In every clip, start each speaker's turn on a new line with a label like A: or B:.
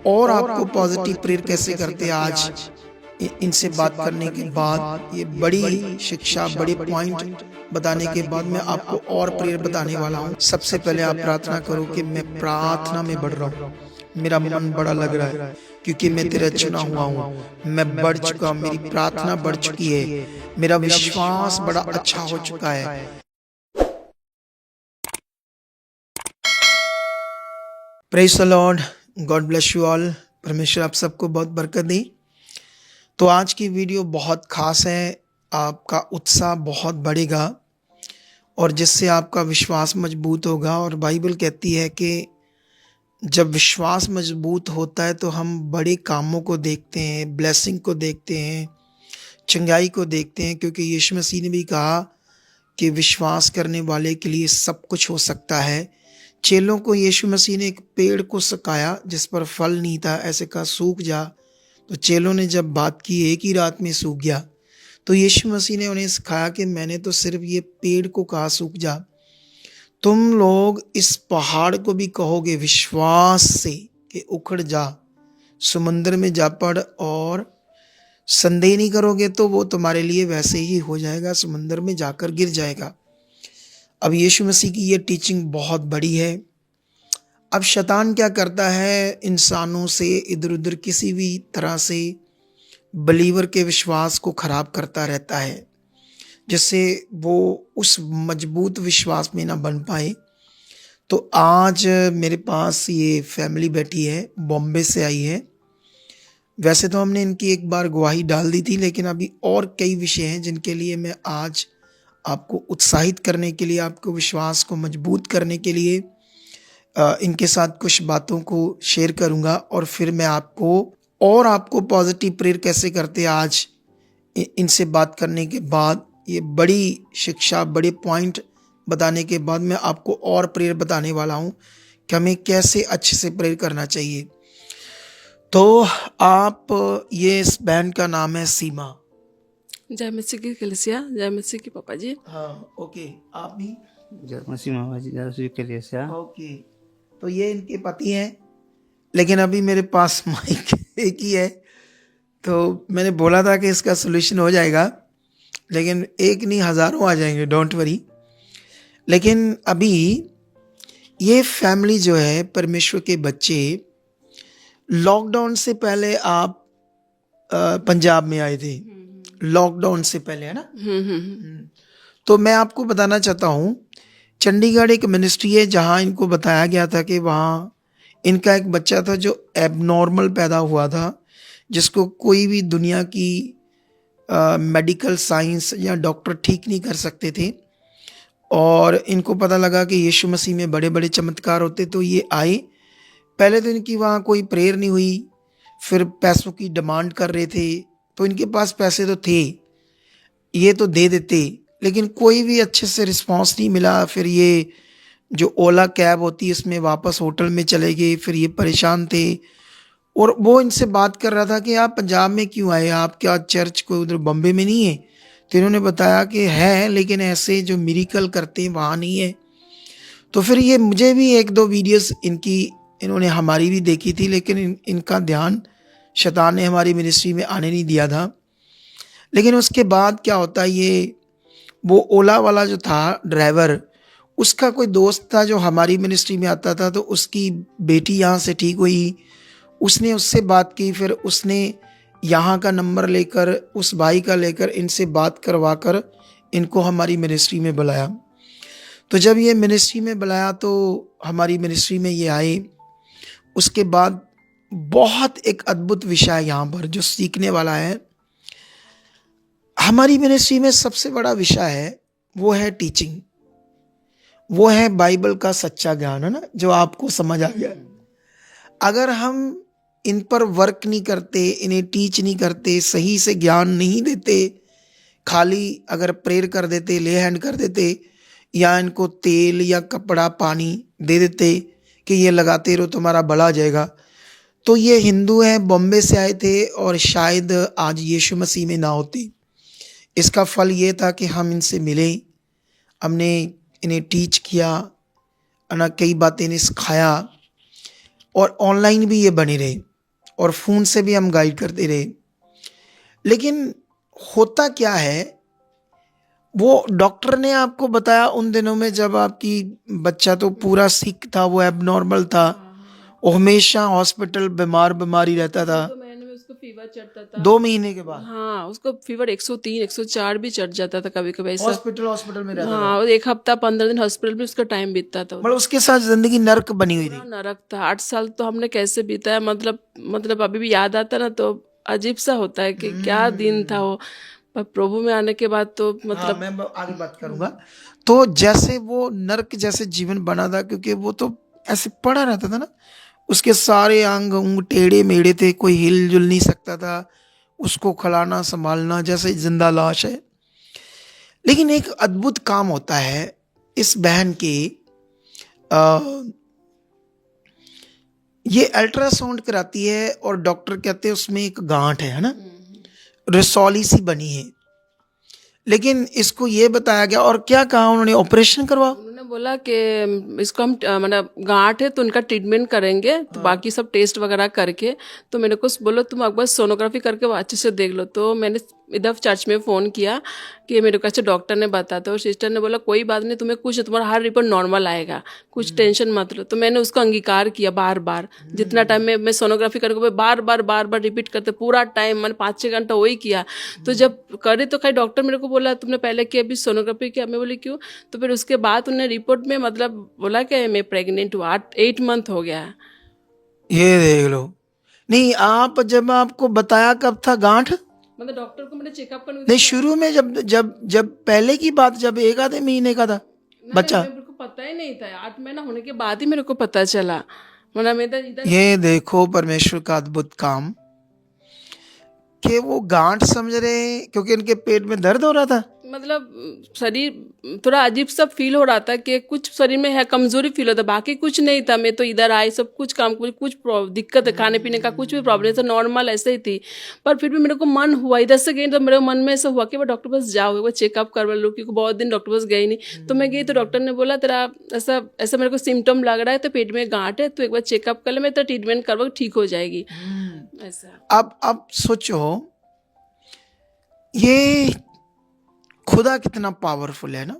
A: और आपको positive prayer कैसे करते आज इनसे बात करने के बाद, ये बड़ी शिक्षा, बड़े पॉइंट बताने के बाद मैं आपको और प्रेयर बताने वाला हूँ। सबसे पहले आप प्रार्थना करो कि मैं प्रार्थना में बढ़ रहा हूँ, मेरा मन बड़ा लग रहा है क्योंकि मैं तेरा चुना हुआ हूँ, मैं बढ़ चुका हूँ, मेरी प्रार्थना बढ़ चुकी है, मेरा विश्वास बड़ा अच्छा हो चुका है। Praise the Lord, God bless you all. परमेश्वर आप सबको बहुत बरकत दे। तो आज की वीडियो बहुत खास है, आपका उत्साह बहुत बढ़ेगा और जिससे आपका विश्वास मजबूत होगा। और बाइबल कहती है कि जब विश्वास मजबूत होता है तो हम बड़े कामों को देखते हैं, ब्लेसिंग को देखते हैं, चंगाई को देखते हैं, क्योंकि यीशु मसीह ने भी कहा कि विश्वास करने वाले के लिए सब कुछ हो सकता है। चेलों को यीशु मसीह ने एक पेड़ को सिखाया जिस पर फल नहीं था, ऐसे कहा सूख जा। तो चेलों ने जब बात की एक ही रात में सूख गया। तो यीशु मसीह ने उन्हें सिखाया कि मैंने तो सिर्फ ये पेड़ को कहा सूख जा, तुम लोग इस पहाड़ को भी कहोगे विश्वास से कि उखड़ जा, समुद्र में जा पड़, और संदेह नहीं करोगे तो वो तुम्हारे लिए वैसे ही हो जाएगा, समुद्र में जाकर गिर जाएगा। अब यीशु मसीह की ये टीचिंग बहुत बड़ी है। अब शैतान क्या करता है, इंसानों से इधर उधर किसी भी तरह से बिलीवर के विश्वास को खराब करता रहता है, जिससे वो उस मजबूत विश्वास में ना बन पाए। तो आज मेरे पास ये फैमिली बैठी है, बॉम्बे से आई है। वैसे तो हमने इनकी एक बार गवाही डाल दी थी, लेकिन अभी और कई विषय हैं जिनके लिए मैं आज आपको उत्साहित करने के लिए, आपको विश्वास को मजबूत करने के लिए इनके साथ कुछ बातों को शेयर करूंगा। और फिर मैं आपको पॉजिटिव प्रेयर कैसे करते आज इनसे बात करने के बाद, ये बड़ी शिक्षा, बड़े पॉइंट बताने के बाद मैं आपको और प्रेयर बताने वाला हूं कि हमें कैसे अच्छे से प्रेयर करना चाहिए। तो आप, ये इस बहन का नाम है सीमा।
B: जय मसीह की कलीसिया, जय मसीह की पापा जी।
A: हाँ, ओके। आप भी?
C: जय मसीह मामा जी, जय मसीह के लिए से।
A: ओके। तो ये इनके पति हैं, लेकिन अभी मेरे पास माइक एक ही है। तो मैंने बोला था कि इसका सोल्यूशन हो जाएगा, लेकिन एक नहीं हज़ारों आ जाएंगे, डोंट वरी। लेकिन अभी ये फैमिली जो है, परमेश्वर के बच्चे, लॉकडाउन से पहले आप पंजाब में आए थे, लॉकडाउन से पहले, है ना? तो मैं आपको बताना चाहता हूँ, चंडीगढ़ एक मिनिस्ट्री है जहाँ इनको बताया गया था कि वहाँ इनका एक बच्चा था जो एबनॉर्मल पैदा हुआ था, जिसको कोई भी दुनिया की मेडिकल साइंस या डॉक्टर ठीक नहीं कर सकते थे। और इनको पता लगा कि यीशु मसीह में बड़े बड़े चमत्कार होते, तो ये आए। पहले तो इनकी वहाँ कोई प्रेयर नहीं हुई, फिर पैसों की डिमांड कर रहे थे। तो इनके पास पैसे तो थे, ये तो दे देते, लेकिन कोई भी अच्छे से रिस्पांस नहीं मिला। फिर ये जो ओला कैब होती है इसमें वापस होटल में चले गए। फिर ये परेशान थे और वो इनसे बात कर रहा था कि आप पंजाब में क्यों आए, आप क्या चर्च को उधर बॉम्बे में नहीं है? तो इन्होंने बताया कि है, लेकिन ऐसे जो मिरेकल करते हैं वहाँ नहीं है। तो फिर ये मुझे भी एक दो वीडियोस इन्होंने हमारी भी देखी थी, लेकिन इनका ध्यान शैतान ने हमारी मिनिस्ट्री में आने नहीं दिया था। लेकिन उसके बाद क्या होता है, ये वो ओला वाला जो था ड्राइवर, उसका कोई दोस्त था जो हमारी मिनिस्ट्री में आता था, तो उसकी बेटी यहाँ से ठीक हुई, उसने उससे बात की, फिर उसने यहाँ का नंबर लेकर, उस भाई का लेकर, इनसे बात करवा कर इनको हमारी मिनिस्ट्री में बुलाया। तो जब ये मिनिस्ट्री में बुलाया तो हमारी मिनिस्ट्री में ये आए। उसके बाद बहुत एक अद्भुत विषय यहाँ पर जो सीखने वाला है। हमारी मिनिस्ट्री में सबसे बड़ा विषय है, वो है टीचिंग, वो है बाइबल का सच्चा ज्ञान, है ना, जो आपको समझ आ गया। अगर हम इन पर वर्क नहीं करते, इन्हें टीच नहीं करते, सही से ज्ञान नहीं देते, खाली अगर प्रेयर कर देते, ले हैंड कर देते, या इनको तेल या कपड़ा पानी दे देते कि ये लगाते रहो तुम्हारा भला हो जाएगा। तो ये हिंदू हैं, बॉम्बे से आए थे और शायद आज यीशु मसीह में ना होते। इसका फल ये था कि हम इनसे मिले, हमने इन्हें टीच किया, ना कई बातें इन्हें सिखाया, और ऑनलाइन भी ये बने रहे। और फ़ोन से भी हम गाइड करते रहे। लेकिन होता क्या है, वो डॉक्टर ने आपको बताया उन दिनों में जब आपकी बच्चा तो पूरा सिक था, वो एबनॉर्मल था, वो हमेशा हॉस्पिटल बीमारी रहता था।
B: 2 महीने में उसको फीवर चढ़ता था।
A: 2 महीने के बाद
B: हाँ, उसको फीवर 103 104 भी चढ़ जाता था कभी कभी ऐसा।
A: हॉस्पिटल में रहता था।
B: हाँ, और 1 हफ्ता 15 दिन हॉस्पिटल में उसका टाइम बीतता था।
A: मतलब उसके साथ जिंदगी नर्क बनी हुई
B: पूरा
A: थी।
B: नरक था। 8 साल तो हमने कैसे बिताया, मतलब अभी भी याद आता ना तो अजीब सा होता है कि क्या दिन था वो। पर प्रभु में आने के बाद तो
A: हाँ,
B: मतलब
A: मैं आगे बात करूंगा। तो जैसे वो नर्क जैसे जीवन बना था, क्योंकि वो तो ऐसे पड़ा रहता था ना, उसके सारे अंग उंग टेढ़े मेढ़े थे, कोई हिल जुल नहीं सकता था, उसको खिलाना संभालना जैसे जिंदा लाश है। लेकिन एक अद्भुत काम होता है इस बहन के, आ, ये अल्ट्रासाउंड कराती है और डॉक्टर कहते हैं उसमें एक गांठ है ना, रसौली सी बनी है। लेकिन इसको ये बताया गया और क्या कहा उन्होंने, ऑपरेशन करवाओ।
B: उन्होंने बोला कि इसको हम मतलब गांठ है तो उनका ट्रीटमेंट करेंगे, तो बाकी सब टेस्ट वगैरह करके तो मेरे को बोलो तुम एक बार सोनोग्राफी करके वो अच्छे से देख लो। तो मैंने इधर चर्च में फ़ोन किया कि मेरे को अच्छा डॉक्टर ने बताया, और सिस्टर ने बोला कोई बात नहीं, तुम्हें कुछ तुम्हारा हर रिपोर्ट नॉर्मल आएगा, कुछ टेंशन मत लो। तो मैंने उसको अंगीकार किया बार बार, जितना टाइम में मैं सोनोग्राफी करके बार बार रिपीट करते पूरा टाइम, मैंने 5-6 घंटा वही किया। तो जब करे तो खैर डॉक्टर मेरे को बोला तुमने पहले किया अभी सोनोग्राफी किया, मैं बोली क्यों। तो फिर उसके बाद उन्होंने रिपोर्ट में मतलब बोला कि मैं प्रेग्नेंट हुआ, 8 मंथ हो गया।
A: ये देख लो। नहीं, आप जब आपको बताया कब था गांठ?
B: मतलब डॉक्टर को मैंने चेकअप करने
A: नहीं, शुरू में जब जब जब पहले की बात, जब 1 आधे महीने का था बच्चा।
B: मेरे को पता ही नहीं था, 8 महीना होने के बाद ही मेरे को पता चला। मतलब मैं इधर
A: ये देखो परमेश्वर का अद्भुत काम, कि वो गांठ समझ रहे हैं क्योंकि इनके पेट में दर्द हो रहा था।
B: मतलब शरीर थोड़ा अजीब सा फील हो रहा था कि कुछ शरीर में है, कमजोरी फील होता, बाकी कुछ नहीं था। मैं तो इधर आई, सब कुछ काम कुछ दिक्कत है, खाने पीने का कुछ भी प्रॉब्लम था, नॉर्मल ऐसे ही थी। पर फिर भी मेरे को मन हुआ, इधर से गई तो मेरे मन में ऐसा हुआ कि वो डॉक्टर पास जाओ, वो चेकअप करवा लो, क्योंकि बहुत दिन डॉक्टर पास गई नहीं। तो मैं गई तो डॉक्टर ने बोला तेरा ऐसा ऐसा मेरे को सिम्टम लग रहा है, तो पेट में गांठ है, तो एक बार चेकअप कर ले, मैं तेरा ट्रीटमेंट करवा ठीक हो जाएगी ऐसा।
A: अब सोचो, ये खुदा कितना पावरफुल है ना।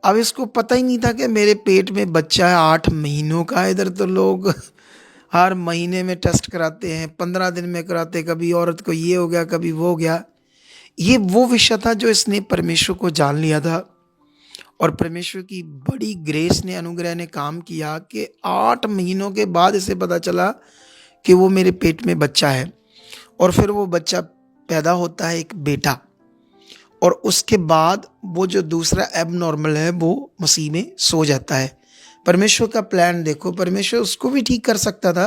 A: अब इसको पता ही नहीं था कि मेरे पेट में बच्चा है 8 महीनों का। इधर तो लोग हर महीने में टेस्ट कराते हैं, 15 दिन में कराते, कभी औरत को ये हो गया कभी वो हो गया। ये वो विषय था जो इसने परमेश्वर को जान लिया था, और परमेश्वर की बड़ी ग्रेस ने, अनुग्रह ने काम किया कि 8 महीनों के बाद इसे पता चला कि वो मेरे पेट में बच्चा है। और फिर वो बच्चा पैदा होता है, एक बेटा, और उसके बाद वो जो दूसरा एबनॉर्मल है वो मसीह में सो जाता है। परमेश्वर का प्लान देखो, परमेश्वर उसको भी ठीक कर सकता था,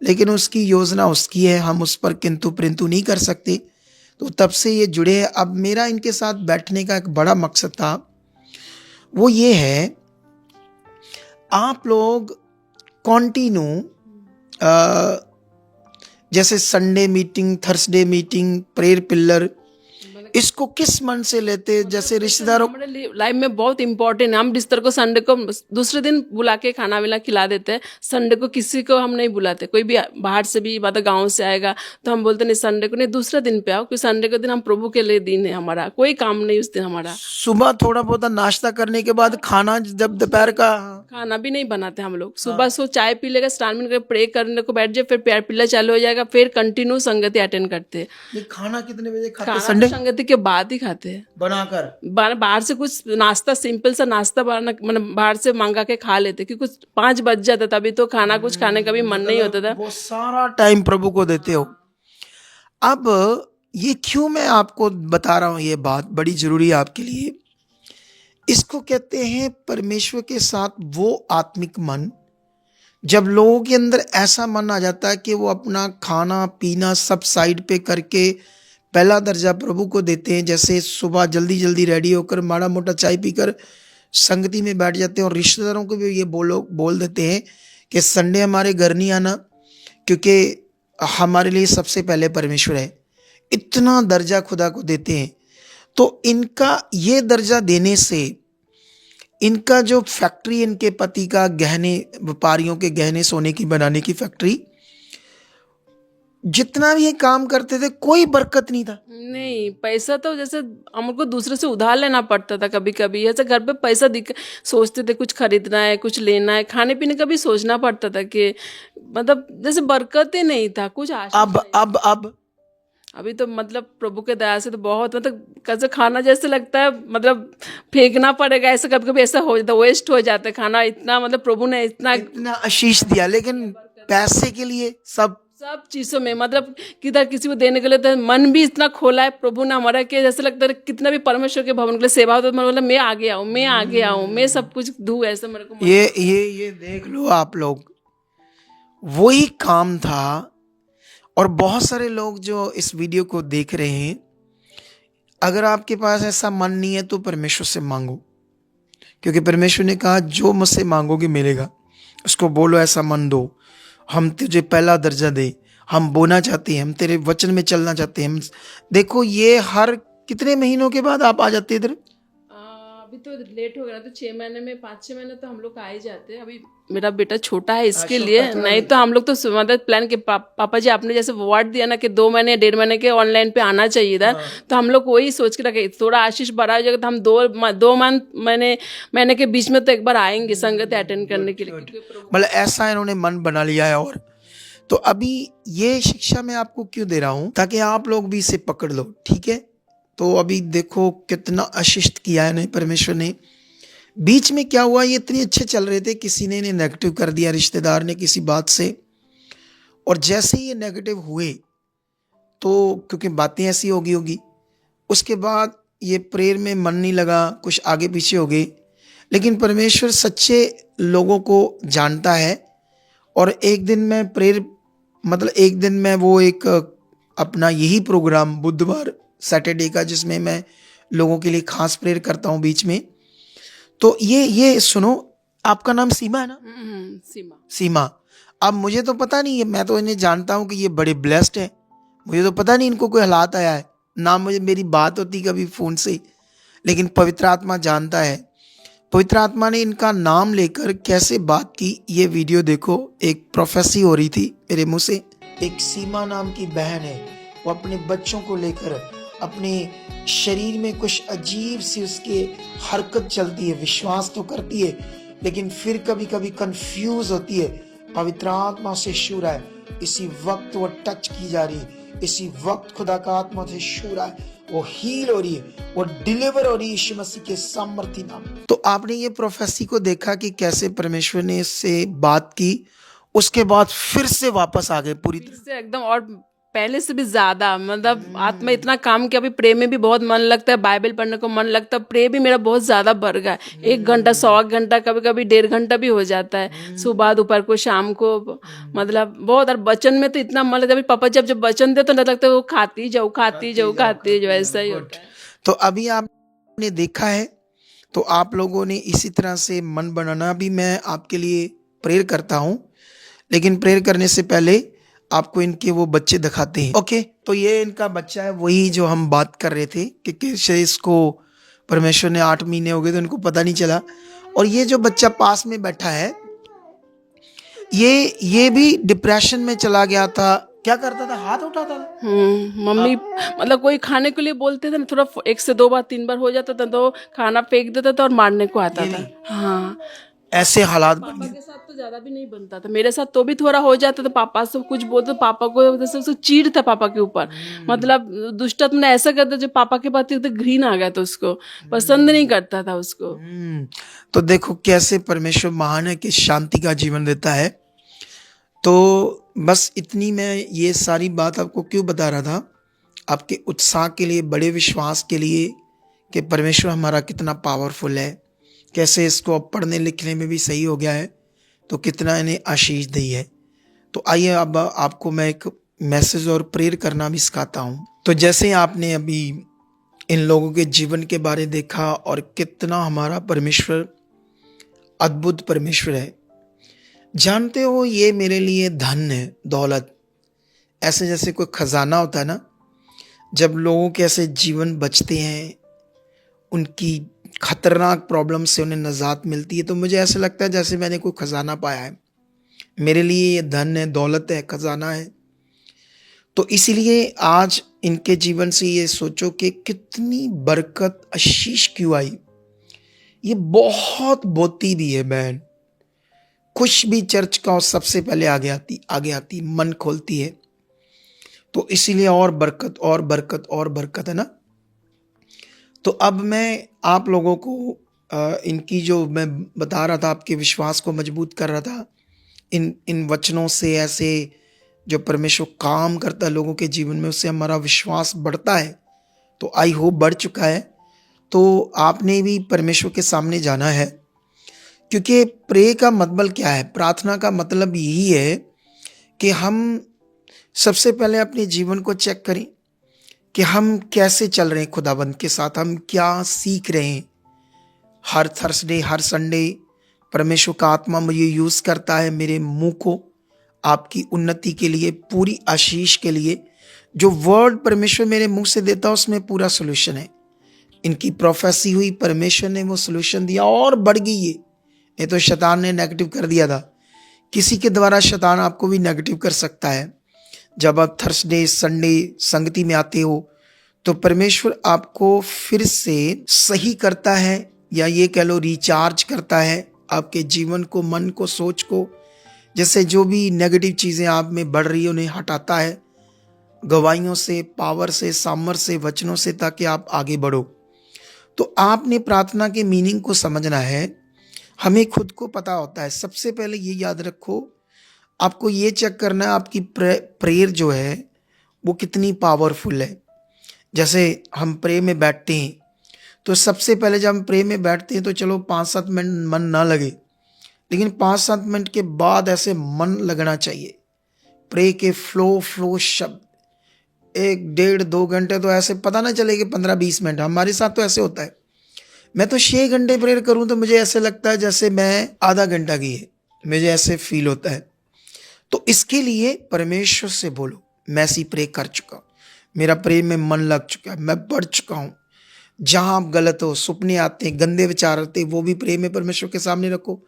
A: लेकिन उसकी योजना उसकी है, हम उस पर किंतु परंतु नहीं कर सकते। तो तब से ये जुड़े हैं। अब मेरा इनके साथ बैठने का एक बड़ा मकसद था, वो ये है, आप लोग कॉन्टिन्यू जैसे Sunday meeting, Thursday meeting, prayer pillar, इसको किस मन से लेते? जैसे रिश्तेदारों,
B: हमारे लाइफ में बहुत इंपॉर्टेंट है। हम बिस्तर को संडे को दूसरे दिन बुला के खाना वाना खिला देते हैं, संडे को किसी को हम नहीं बुलाते। कोई भी बाहर से भी मतलब गांव से आएगा तो हम बोलते नहीं संडे को नहीं, दूसरे दिन पे आओ, क्योंकि संडे के दिन हम प्रभु के लिए दिन है, हमारा कोई काम नहीं उस दिन हमारा।
A: सुबह थोड़ा बहुत नाश्ता करने के बाद खाना, जब दोपहर का
B: खाना भी नहीं बनाते हम लोग। सुबह सो चाय पी लेगा, स्नान में प्रे करने को बैठ जाए, फिर प्यार पिल्ला चालू हो जाएगा, फिर कंटिन्यू संगति अटेंड करते हैं।
A: ये खाना कितने बजे खाते?
B: खाना
A: संडे
B: तो संगति के बाद ही खाते हैं,
A: बनाकर
B: बाहर से कुछ नाश्ता, सिंपल सा नाश्ता मतलब बाहर से मंगा के खा लेते, क्योंकि कुछ 5 बज जाता तभी तो खाना कुछ खाने का भी मन नहीं होता था।
A: वो सारा टाइम प्रभु को देते हो। अब ये क्यों मैं आपको बता रहा हूँ, ये बात बड़ी जरूरी है आपके लिए। इसको कहते हैं परमेश्वर के साथ वो आत्मिक मन, जब लोगों के अंदर ऐसा मन आ जाता है कि वो अपना खाना पीना सब साइड पे करके पहला दर्जा प्रभु को देते हैं। जैसे सुबह जल्दी जल्दी रेडी होकर माड़ा मोटा चाय पीकर संगति में बैठ जाते हैं, और रिश्तेदारों को भी ये बोल देते हैं कि संडे हमारे घर नहीं आना, क्योंकि हमारे लिए सबसे पहले परमेश्वर है। इतना दर्जा खुदा को देते हैं। तो इनका ये दर्जा देने से, इनका जो फैक्ट्री, इनके पति का गहने, व्यापारियों के गहने सोने की बनाने की फैक्ट्री, जितना भी ये काम करते थे कोई बरकत नहीं था।
B: नहीं, पैसा तो जैसे हमको दूसरे से उधार लेना पड़ता था कभी कभी। ऐसे घर पे पैसा दिख सोचते थे कुछ खरीदना है, कुछ लेना है, खाने पीने का भी सोचना पड़ता था कि मतलब जैसे बरकत ही नहीं था, कुछ आशीष
A: अब
B: नहीं।
A: अब अब
B: अभी तो मतलब प्रभु के दया से तो बहुत मतलब कैसे खाना जैसे लगता है मतलब फेंकना पड़ेगा, ऐसे कभी कभी ऐसा हो जाता, वेस्ट हो जाता है खाना। इतना मतलब प्रभु ने इतना
A: इतना आशीष दिया, लेकिन पैसे के लिए सब
B: सब चीजों में मतलब किधर किसी को देने के लिए तो मन भी इतना खोला है प्रभु ने हमारा कि जैसे लगता है कितना भी परमेश्वर के भवन के लिए सेवा हो तो मतलब मैं आगे आऊँ, मैं आगे आऊँ, मैं सब कुछ दूँ, ऐसा मेरे को मन।
A: ये देख लो आप लोग, वही काम था। और बहुत सारे लोग जो इस वीडियो को देख रहे हैं, अगर आपके पास ऐसा मन नहीं है तो परमेश्वर से मांगो, क्योंकि परमेश्वर ने कहा जो मुझसे मांगोगे मिलेगा। उसको बोलो ऐसा मन दो, हम तुझे पहला दर्जा दे, हम बोना चाहते हैं, हम तेरे वचन में चलना चाहते हैं। हम देखो ये हर कितने महीनों के बाद आप आ जाते इधर।
B: अभी तो लेट हो गया तो 6 महीने में 5-6 महीने तो हम लोग आ ही जाते हैं। अभी मेरा बेटा छोटा है इसके लिए, नहीं तो हम लोग तो मतलब प्लान के पापा जी आपने जैसे वर्ड दिया ना कि 2 महीने 1.5 महीने के ऑनलाइन पे आना चाहिए था, तो हम लोग वही सोच के रखे थोड़ा आशीष बढ़ा हो जाएगा तो हम 2 महीने के बीच में तो एक बार आएंगे संगत अटेंड करने के लिए।
A: मतलब ऐसा इन्होंने मन बना लिया है। और तो अभी ये शिक्षा मैं आपको क्यों दे रहा हूं, ताकि आप लोग भी इसे पकड़ लो, ठीक है। तो अभी देखो कितना आशीष किया है परमेश्वर ने। बीच में क्या हुआ, ये इतने अच्छे चल रहे थे, किसी ने इन्हें नेगेटिव कर दिया, रिश्तेदार ने किसी बात से। और जैसे ही ये नेगेटिव हुए तो क्योंकि बातें ऐसी होगी, उसके बाद ये प्रेयर में मन नहीं लगा, कुछ आगे पीछे हो गए। लेकिन परमेश्वर सच्चे लोगों को जानता है। और एक दिन मैं प्रेयर मतलब एक दिन मैं वो एक अपना यही प्रोग्राम बुधवार सैटरडे का, जिसमें मैं लोगों के लिए खास प्रेयर करता हूँ बीच में। तो ये सुनो, आपका नाम सीमा है ना?
B: सीमा।
A: सीमा। अब मुझे तो पता नहीं है, मैं तो इन्हें जानता हूँ कि ये बड़े ब्लेस्ड हैं। मुझे तो पता नहीं इनको कोई हालात आया है ना, मुझे मेरी बात होती कभी फ़ोन से, लेकिन पवित्र आत्मा जानता है। पवित्र आत्मा ने इनका नाम लेकर कैसे बात की, ये वीडियो देखो। एक प्रोफेसी हो रही थी मेरे मुंह से। एक सीमा नाम की बहन है, वो अपने बच्चों को लेकर अपने शरीर में कुछ अजीब सी उसके हरकत चलती है, विश्वास तो करती है लेकिन फिर कभी कभी कंफ्यूज होती है। पवित्र आत्मा से छू रहा है, इसी वक्त वो टच की जा रही है, इसी वक्त खुदा का आत्मा से छू रहा है, वो हील हो रही है, वो डिलीवर हो रही है यीशु मसीह के सामर्थी नाम। तो आपने ये प्रोफेसी को देखा कि कैसे परमेश्वर ने इससे बात की, उसके बाद फिर से वापस आ गए पूरी तरह
B: से एकदम, और पहले से भी ज्यादा मतलब आत्मा इतना काम किया। अभी प्रे में भी बहुत मन लगता है, बाइबल पढ़ने को मन लगता है, प्रे भी मेरा बहुत ज्यादा बढ़ गया। 1 घंटा 100 घंटा, कभी कभी 1.5 घंटा भी हो जाता है, सुबह दोपहर को शाम को, मतलब बहुत। और बचन में तो इतना मन लगता है, पापा जब बचन दे तो नहीं लगता वो खाती जाओ ऐसा ही होता है।
A: तो अभी आपने देखा है, तो आप लोगों ने इसी तरह से मन बनाना। भी मैं आपके लिए प्रेयर करता हूँ, लेकिन प्रेयर करने से पहले आपको इनके वो बच्चे दिखाते हैं। ओके, तो ये इनका बच्चा है, वही जो हम बात कर रहे थे कि कैसे इसको परमेश्वर ने 8 महीने हो गए तो इनको पता नहीं चला। और ये जो बच्चा पास में बैठा है, ये भी डिप्रेशन में चला गया था। क्या करता था? हाथ उठाता था।
B: मम्मी मतलब कोई खाने के लिए बोलते थे ना, थोड़ा 1 से 2 बार 3 बार हो जाता था तो खाना फेंक देता था और मारने को आता था। हाँ,
A: ऐसे हालात बन
B: पापा
A: गए।
B: के साथ तो ज्यादा भी नहीं बनता था, मेरे साथ तो भी थोड़ा हो जाता था। पापा से कुछ बोलते तो पापा को जैसे चीड़ था पापा के ऊपर, मतलब दुष्टात्मा ने ऐसा करता जो पापा के प्रति तो घृणा आ गया, तो उसको पसंद नहीं करता था उसको।
A: तो देखो कैसे परमेश्वर महान है कि शांति का जीवन देता है। तो बस इतनी मैं ये सारी बात आपको क्यों बता रहा था, आपके उत्साह के लिए, बड़े विश्वास के लिए कि परमेश्वर हमारा कितना पावरफुल है, कैसे इसको अब पढ़ने लिखने में भी सही हो गया है, तो कितना इन्हें आशीष दी है। तो आइए अब आपको मैं एक मैसेज और प्रेयर करना भी सिखाता हूँ। तो जैसे आपने अभी इन लोगों के जीवन के बारे देखा और कितना हमारा परमेश्वर अद्भुत परमेश्वर है। जानते हो, ये मेरे लिए धन है, दौलत। ऐसे जैसे कोई खजाना होता है ना, जब लोगों के ऐसे जीवन बचते हैं, उनकी खतरनाक प्रॉब्लम से उन्हें निजात मिलती है, तो मुझे ऐसा लगता है जैसे मैंने कोई खजाना पाया है। मेरे लिए ये धन है, दौलत है, खजाना है। तो इसीलिए आज इनके जीवन से ये सोचो कि कितनी बरकत आशीष क्यों आई। ये बहुत बोती भी है बहन, कुछ भी चर्च का सबसे पहले आगे आती मन खोलती है। तो इसीलिए और बरकत और बरकत और बरकत है ना। तो अब मैं आप लोगों को इनकी जो मैं बता रहा था, आपके विश्वास को मजबूत कर रहा था इन वचनों से, ऐसे जो परमेश्वर काम करता है लोगों के जीवन में, उससे हमारा विश्वास बढ़ता है। तो आई होप बढ़ चुका है। तो आपने भी परमेश्वर के सामने जाना है, क्योंकि प्रे का मतलब क्या है, प्रार्थना का मतलब यही है कि हम सबसे पहले अपने जीवन को चेक करें कि हम कैसे चल रहे हैं खुदाबंद के साथ, हम क्या सीख रहे हैं। हर थर्सडे हर संडे परमेश्वर का आत्मा मुझे यूज़ करता है मेरे मुंह को आपकी उन्नति के लिए, पूरी आशीष के लिए। जो वर्ड परमेश्वर मेरे मुंह से देता है उसमें पूरा सोल्यूशन है। इनकी प्रोफेसी हुई, परमेश्वर ने वो सोल्यूशन दिया और बढ़ गई ये। नहीं तो शैतान ने नेगेटिव कर दिया था। किसी के द्वारा शैतान आपको भी नेगेटिव कर सकता है। जब आप थर्सडे संडे संगति में आते हो तो परमेश्वर आपको फिर से सही करता है, या ये कह लो रिचार्ज करता है आपके जीवन को, मन को, सोच को। जैसे जो भी नेगेटिव चीज़ें आप में बढ़ रही है उन्हें हटाता है गवाहियों से, पावर से, सामर्थ से, वचनों से, ताकि आप आगे बढ़ो। तो आपने प्रार्थना के मीनिंग को समझना है। हमें खुद को पता होता है। सबसे पहले ये याद रखो, आपको ये चेक करना है आपकी प्रेयर जो है वो कितनी पावरफुल है। जैसे हम प्रे में बैठते हैं तो सबसे पहले जब हम प्रे में बैठते हैं तो चलो 5-7 मिनट मन ना लगे, लेकिन 5-7 मिनट के बाद ऐसे मन लगना चाहिए। प्रे के फ्लो शब्द 1-1.5-2 घंटे तो ऐसे पता ना चले कि 15-20 मिनट। हमारे साथ तो ऐसे होता है। मैं तो 6 घंटे प्रेयर करूं तो मुझे ऐसे लगता है जैसे मैं आधा घंटा की है, मुझे ऐसे फील होता है। तो इसके लिए परमेश्वर से बोलो, मैं ऐसी प्रे कर चुका हूँ, मेरा प्रे में मन लग चुका है, मैं बढ़ चुका हूँ। जहाँ आप गलत हो, सुपने आते हैं, गंदे विचार आते हैं, वो भी प्रे में परमेश्वर के सामने रखो।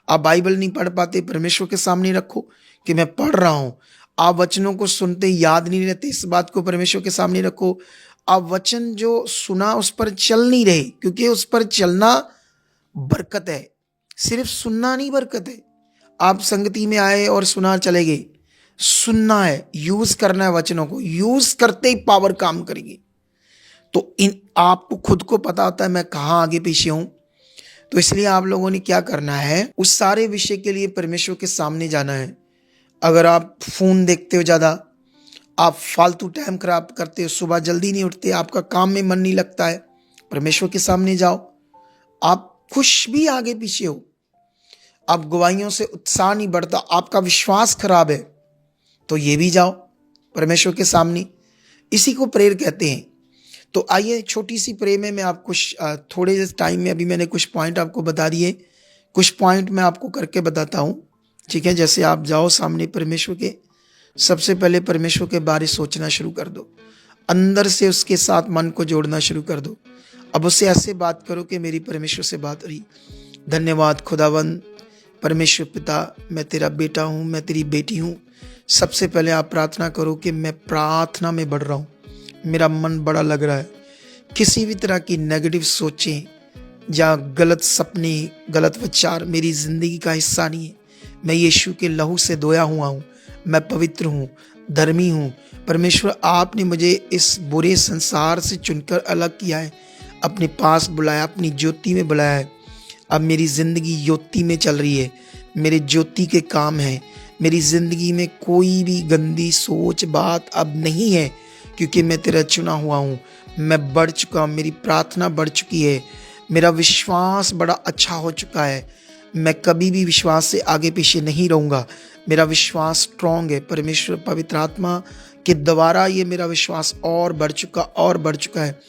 A: आप बाइबल नहीं पढ़ पाते, परमेश्वर के सामने रखो कि मैं पढ़ रहा हूँ। आप वचनों को सुनते याद नहीं रहते, इस बात को परमेश्वर के सामने रखो। आप वचन जो सुना उस पर चल नहीं रहे, क्योंकि उस पर चलना बरकत है, सिर्फ सुनना नहीं बरकत है। आप संगति में आए और सुना चले गए, सुनना है, यूज करना है वचनों को, यूज करते ही पावर काम करेगी। तो इन आपको खुद को पता होता है मैं कहाँ आगे पीछे हूं। तो इसलिए आप लोगों ने क्या करना है, उस सारे विषय के लिए परमेश्वर के सामने जाना है। अगर आप फोन देखते हो ज़्यादा, आप फालतू टाइम खराब करते हो, सुबह जल्दी नहीं उठते, आपका काम में मन नहीं लगता है, परमेश्वर के सामने जाओ। आप कुछ भी आगे पीछे हो, आप गवाहियों से उत्साह नहीं बढ़ता, आपका विश्वास खराब है, तो ये भी जाओ परमेश्वर के सामने। इसी को प्रेयर कहते हैं। तो आइए छोटी सी प्रे में मैं आपको थोड़े टाइम में, अभी मैंने कुछ पॉइंट आपको बता दिए, कुछ पॉइंट मैं आपको करके बताता हूँ, ठीक है। जैसे आप जाओ सामने परमेश्वर के, सबसे पहले परमेश्वर के बारे सोचना शुरू कर दो, अंदर से उसके साथ मन को जोड़ना शुरू कर दो। अब उससे ऐसे बात करो कि मेरी परमेश्वर से बात रही। धन्यवाद खुदावंद परमेश्वर पिता, मैं तेरा बेटा हूँ, मैं तेरी बेटी हूँ। सबसे पहले आप प्रार्थना करो कि मैं प्रार्थना में बढ़ रहा हूँ, मेरा मन बड़ा लग रहा है। किसी भी तरह की नेगेटिव सोचें या गलत सपने, गलत विचार मेरी ज़िंदगी का हिस्सा नहीं है। मैं यीशु के लहू से धोया हुआ हूँ, मैं पवित्र हूँ, धर्मी हूँ। परमेश्वर आपने मुझे इस बुरे संसार से चुनकर अलग किया है, अपने पास बुलाया, अपनी ज्योति में बुलाया है। अब मेरी ज़िंदगी ज्योति में चल रही है, मेरे ज्योति के काम हैं। मेरी ज़िंदगी में कोई भी गंदी सोच बात अब नहीं है, क्योंकि मैं तेरा चुना हुआ हूँ। मैं बढ़ चुका हूँ, मेरी प्रार्थना बढ़ चुकी है, मेरा विश्वास बड़ा अच्छा हो चुका है। मैं कभी भी विश्वास से आगे पीछे नहीं रहूँगा, मेरा विश्वास स्ट्रॉन्ग है। परमेश्वर पवित्र आत्मा के द्वारा ये मेरा विश्वास और बढ़ चुका है।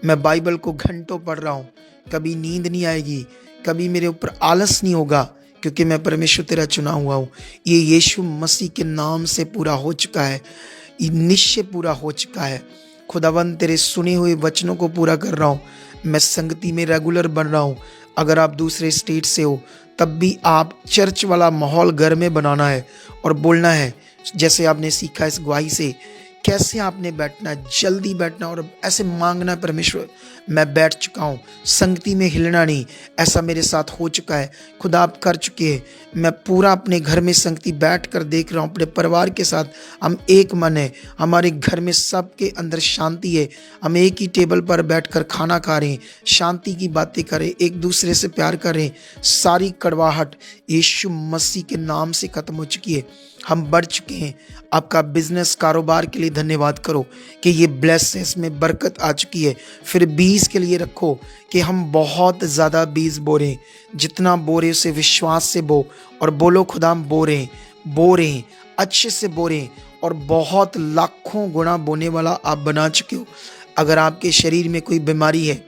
A: मैं बाइबल को घंटों पढ़ रहा हूँ, कभी नींद नहीं आएगी, कभी मेरे ऊपर आलस नहीं होगा, क्योंकि मैं परमेश्वर तेरा चुना हुआ हूँ। ये यीशु मसीह के नाम से पूरा हो चुका है, ये निश्चय पूरा हो चुका है। खुदावंद तेरे सुने हुए वचनों को पूरा कर रहा हूँ। मैं संगति में रेगुलर बन रहा हूँ। अगर आप दूसरे स्टेट से हो तब भी आप चर्च वाला माहौल घर में बनाना है और बोलना है, जैसे आपने सीखा इस गवाही से कैसे आपने बैठना है, जल्दी बैठना और ऐसे मांगना, परमेश्वर मैं बैठ चुका हूँ, संगति में हिलना नहीं, ऐसा मेरे साथ हो चुका है, खुदा आप कर चुके हैं, मैं पूरा अपने घर में संगति बैठ कर देख रहा हूँ, अपने परिवार के साथ हम एक मन है, हमारे घर में सबके अंदर शांति है, हम एक ही टेबल पर बैठकर खाना खा रहे हैं, शांति की बातें करें, एक दूसरे से प्यार करें, सारी कड़वाहट यीशु मसीह के नाम से खत्म हो चुकी है, हम बढ़ चुके हैं। आपका बिजनेस कारोबार के लिए धन्यवाद करो कि ये ब्लेस है, इसमें बरकत आ चुकी है। फिर बीज के लिए रखो कि हम बहुत ज़्यादा बीज बो रहे हैं, जितना बो रहे उसे विश्वास से बो और बोलो खुदा हम बो रहे हैं, अच्छे से बो रहे हैं और बहुत लाखों गुना बोने वाला आप बना चुके हो। अगर आपके शरीर में कोई बीमारी है,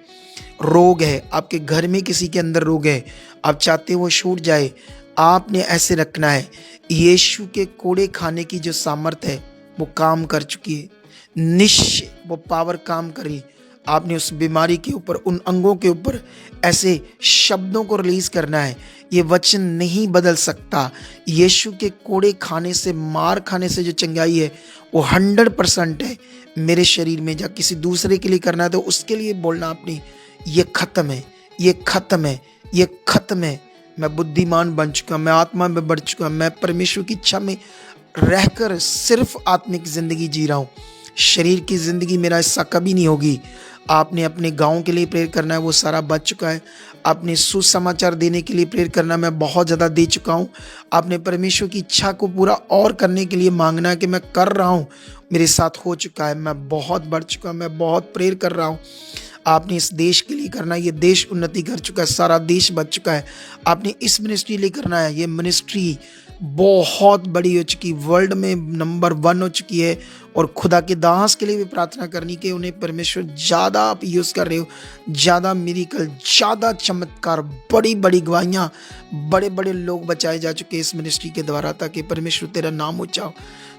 A: रोग है, आपके घर में किसी के अंदर रोग है, आप चाहते हो वो छूट जाए, आपने ऐसे रखना है, यीशु के कोड़े खाने की जो सामर्थ है वो काम कर चुकी है, निश्चय वो पावर काम करी। आपने उस बीमारी के ऊपर, उन अंगों के ऊपर ऐसे शब्दों को रिलीज करना है, ये वचन नहीं बदल सकता। यीशु के कोड़े खाने से, मार खाने से जो चंगाई है वो 100% है मेरे शरीर में। जब किसी दूसरे के लिए करना है तो उसके लिए बोलना अपनी, ये खत्म है, ये खत्म है, ये खत्म है, मैं बुद्धिमान बन चुका, मैं आत्मा में बढ़ चुका, मैं परमेश्वर की इच्छा में रहकर सिर्फ आत्मिक जिंदगी जी रहा हूँ, शरीर की जिंदगी मेरा हिस्सा कभी नहीं होगी। आपने अपने गांव के लिए प्रेयर करना है, वो सारा बच चुका है। आपने सुसमाचार देने के लिए प्रेयर करना, मैं बहुत ज़्यादा दे चुका हूँ। आपने परमेश्वर की इच्छा को पूरा और करने के लिए मांगना है कि मैं कर रहा हूँ, मेरे साथ हो चुका है, मैं बहुत बढ़ चुका, मैं बहुत प्रेयर कर रहा हूँ। आपने इस देश के लिए करना है, ये देश उन्नति कर चुका है, सारा देश बच चुका है। आपने इस मिनिस्ट्री लिए करना है, ये मिनिस्ट्री बहुत बड़ी हो चुकी, वर्ल्ड में नंबर 1 हो चुकी है। और खुदा के दास के लिए भी प्रार्थना करनी कि उन्हें परमेश्वर ज़्यादा आप यूज़ कर रहे हो, ज़्यादा मिरेकल, ज़्यादा चमत्कार, बड़ी बड़ी गवाहियाँ, बड़े बड़े लोग बचाए जा चुके हैं इस मिनिस्ट्री के द्वारा, ताकि परमेश्वर तेरा नाम ऊंचा हो।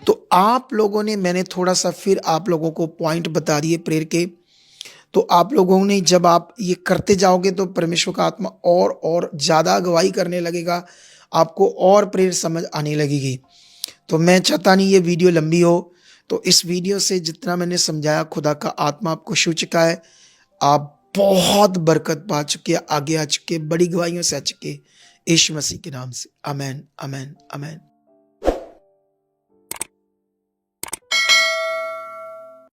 A: तो आप लोगों ने, मैंने थोड़ा सा फिर आप लोगों को पॉइंट बता दिए प्रेयर के, तो आप लोगों ने जब आप ये करते जाओगे तो परमेश्वर का आत्मा और ज़्यादा गवाही करने लगेगा, आपको और प्रेयर समझ आने लगेगी। तो मैं चाहता नहीं ये वीडियो लंबी हो, तो इस वीडियो से जितना मैंने समझाया, खुदा का आत्मा आपको छू चुका है, आप बहुत बरकत पा चुके, आगे आ चुके, बड़ी गवाहियों से आ चुके, यीशु मसीह के नाम से। आमीन, आमीन, आमीन।